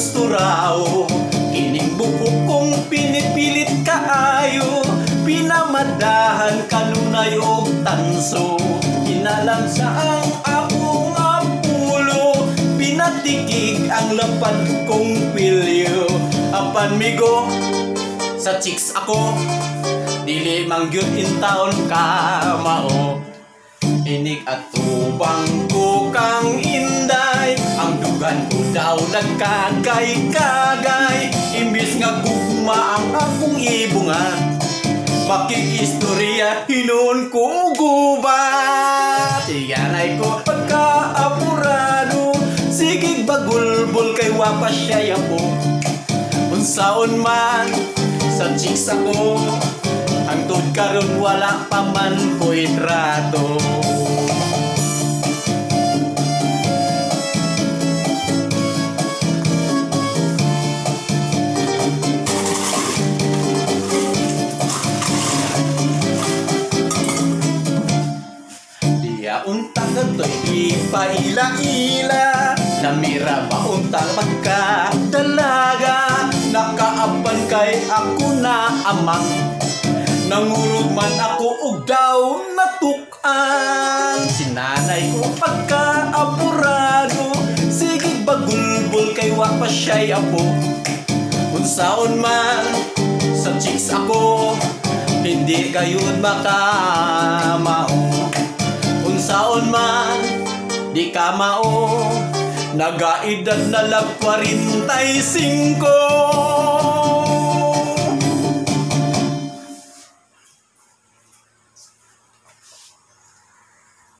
gusto raw. Kining buko kong pinipilit kaayo, pinamadahan kanunay og tanso. Inalam sa ang akong apulo, pinatikig ang lapad kong pilyo. Apan migo sa chicks ako, dili mangyud in taon ka mao. Inig at tubang ko kang inday, ang dugan ko daw nagkagay-kagay. Imbis nga gugma ang akong ibunga, makikistorya hinon ko gubat. Iyanay ko pagkaapurado, sige bagulbol kay wapa siya yapo. Unsaon man sa chicks ako, hangtod karon wala pa man ko'y trato. Diya untang gato'y ipaila-ila, namira ba untang magkadalaga. Nakaaban kay ako na amang, nangurog man ako og daw natukan. Sinanay ko pagkaapurado, sige bagulbol kay wa pa siya'y apo. Unsaon man sa chicks ako, hindi gayon makamao. Unsaon man di ka mao, nagaedad na lag 45.